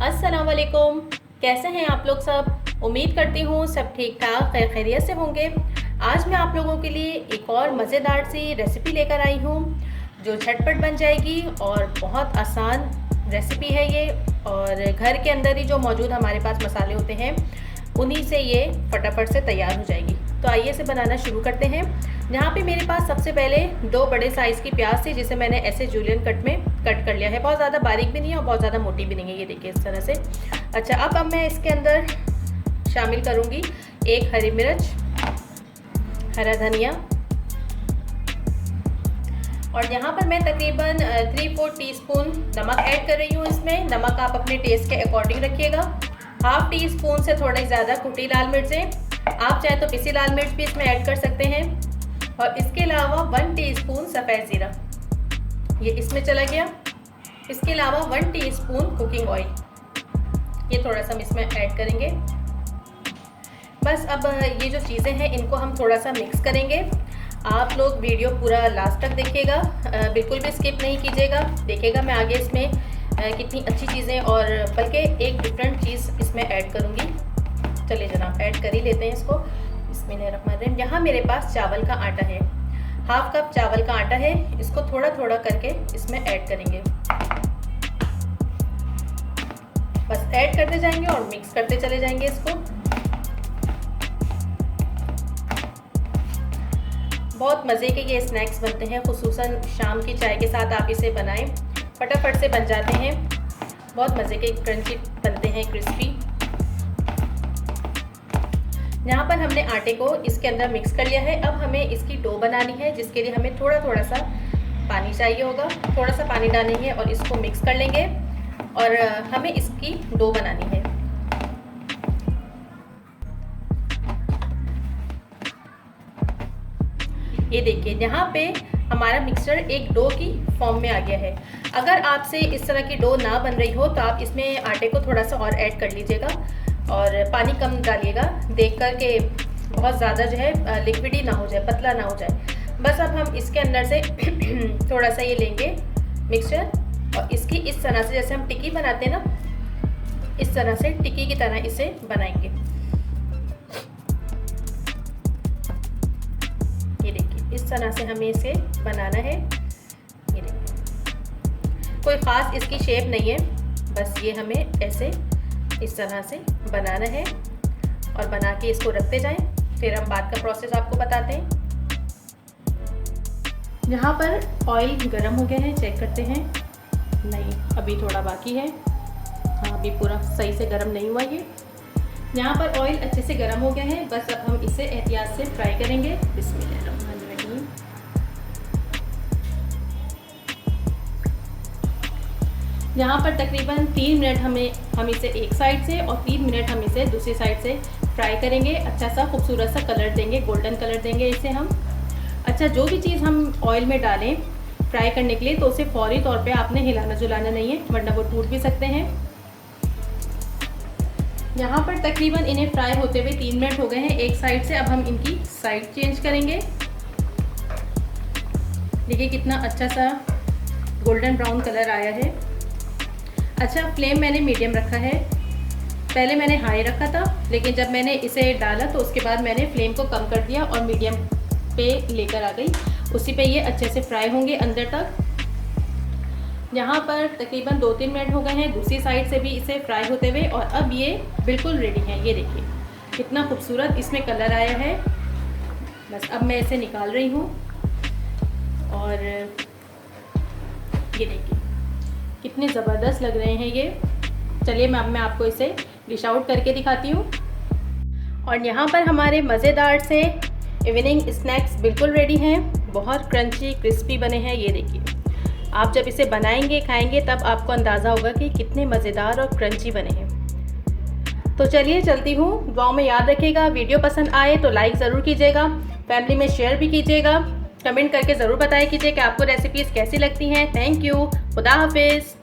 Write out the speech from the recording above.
अस्सलाम वालेकुम। कैसे हैं आप लोग सब? उम्मीद करती हूँ सब ठीक ठाक खैरियत से होंगे। आज मैं आप लोगों के लिए एक और मज़ेदार सी रेसिपी लेकर आई हूँ जो झटपट बन जाएगी और बहुत आसान रेसिपी है ये। और घर के अंदर ही जो मौजूद हमारे पास मसाले होते हैं उन्हीं से ये फटाफट से तैयार हो जाएगी। तो आइए इसे बनाना शुरू करते हैं। यहाँ पे मेरे पास सबसे पहले 2 बड़े साइज़ की प्याज थी जिसे मैंने ऐसे जूलियन कट में कट कर लिया है। बहुत ज़्यादा बारीक भी नहीं है और बहुत ज़्यादा मोटी भी नहीं है, ये देखिए इस तरह से। अच्छा, अब मैं इसके अंदर शामिल करूँगी 1 हरी मिर्च, हरा धनिया, और यहाँ पर मैं तकरीबन 3-4 टीस्पून नमक ऐड कर रही हूँ। इसमें नमक आप अपने टेस्ट के अकॉर्डिंग रखिएगा। 1/2 टीस्पून से थोड़ी ज़्यादा कुटी लाल मिर्चें, आप चाहे तो पिसी लाल मिर्च भी इसमें ऐड कर सकते हैं। और इसके अलावा 1 टीस्पून सफ़ेद ज़ीरा, ये इसमें चला गया। इसके अलावा 1 टीस्पून कुकिंग ऑयल, ये थोड़ा सा हम इसमें ऐड करेंगे। बस अब ये जो चीज़ें हैं इनको हम थोड़ा सा मिक्स करेंगे। आप लोग वीडियो पूरा लास्ट तक देखिएगा, बिल्कुल भी स्किप नहीं कीजिएगा। देखिएगा मैं आगे इसमें कितनी अच्छी चीज़ें और बल्कि एक डिफरेंट चीज़ इसमें ऐड करूँगी। चलिए जनाब, ऐड कर ही लेते हैं इसको। बिस्मिल्लाहिर्रहमानिर्रहीम। यहाँ मेरे पास चावल का आटा है, 1/2 कप चावल का आटा है। इसको थोड़ा थोड़ा करके इसमें ऐड करेंगे। बस ऐड करते जाएंगे और मिक्स करते चले जाएंगे इसको। बहुत मज़े के ये स्नैक्स बनते हैं, खुसूसन शाम की चाय के साथ आप इसे बनाएं, फटाफट से बन जाते हैं। बहुत मज़े के क्रंची बनते हैं, क्रिस्पी। यहाँ पर हमने आटे को इसके अंदर मिक्स कर लिया है। अब हमें इसकी डो बनानी है, जिसके लिए हमें थोड़ा थोड़ा सा पानी चाहिए होगा। थोड़ा सा पानी डालेंगे और इसको मिक्स कर लेंगे और हमें इसकी डो बनानी है। ये देखिए यहाँ पे हमारा मिक्सचर एक डो की फॉर्म में आ गया है। अगर आपसे इस तरह की डो ना बन रही हो तो आप इसमें आटे को थोड़ा सा और ऐड कर लीजिएगा और पानी कम डालिएगा, देख कर के बहुत ज़्यादा जो है लिक्विडी ना हो जाए, पतला ना हो जाए। बस अब हम इसके अंदर से थोड़ा सा ये लेंगे मिक्सचर और इसकी इस तरह से, जैसे हम टिक्की बनाते हैं ना, इस तरह से टिक्की की तरह इसे बनाएंगे। ये देखिए इस तरह से हमें इसे बनाना है। ये देखिए कोई ख़ास इसकी शेप नहीं है, बस ये हमें ऐसे इस तरह से बनाना है और बना के इसको रखते जाएं। फिर हम बाद का प्रोसेस आपको बताते हैं। यहाँ पर ऑयल गर्म हो गया है, चेक करते हैं। नहीं, अभी थोड़ा बाकी है। हाँ, अभी पूरा सही से गर्म नहीं हुआ ये। यहाँ पर ऑयल अच्छे से गर्म हो गया है। बस अब हम इसे एहतियात से फ्राई करेंगे। बिस्मिल्लाहिर्रहमानिर्रहीम। यहाँ पर तकरीबन 3 मिनट हम इसे एक साइड से और 3 मिनट हम इसे दूसरी साइड से फ्राई करेंगे। अच्छा सा खूबसूरत सा कलर देंगे, गोल्डन कलर देंगे इसे हम। अच्छा, जो भी चीज़ हम ऑयल में डालें फ्राई करने के लिए तो उसे फौरी तौर पे आपने हिलाना जुलाना नहीं है, वरना वो टूट भी सकते हैं। यहाँ पर तकरीबन इन्हें फ्राई होते हुए 3 मिनट हो गए हैं एक साइड से। अब हम इनकी साइड चेंज करेंगे। देखिए कितना अच्छा सा गोल्डन ब्राउन कलर आया है। अच्छा, फ्लेम मैंने मीडियम रखा है। पहले मैंने हाई रखा था, लेकिन जब मैंने इसे डाला तो उसके बाद मैंने फ्लेम को कम कर दिया और मीडियम पे लेकर आ गई। उसी पे ये अच्छे से फ्राई होंगे अंदर तक। यहाँ पर तकरीबन 2-3 मिनट हो गए हैं दूसरी साइड से भी इसे फ्राई होते हुए, और अब ये बिल्कुल रेडी है। ये देखिए कितना खूबसूरत इसमें कलर आया है। बस अब मैं इसे निकाल रही हूँ और ये देखिए कितने ज़बरदस्त लग रहे हैं ये। चलिए मैं आपको इसे डिश आउट करके दिखाती हूँ। और यहाँ पर हमारे मज़ेदार से इवनिंग स्नैक्स बिल्कुल रेडी हैं। बहुत क्रंची क्रिस्पी बने हैं। ये देखिए, आप जब इसे बनाएंगे खाएंगे तब आपको अंदाज़ा होगा कि कितने मज़ेदार और क्रंची बने हैं। तो चलिए चलती हूँ। दुआओं में याद रखिएगा। वीडियो पसंद आए तो लाइक ज़रूर कीजिएगा, फैमिली में शेयर भी कीजिएगा। कमेंट करके ज़रूर बताया कीजिए कि आपको रेसिपीज़ कैसी लगती हैं। Thank you. खुदा हाफिज़।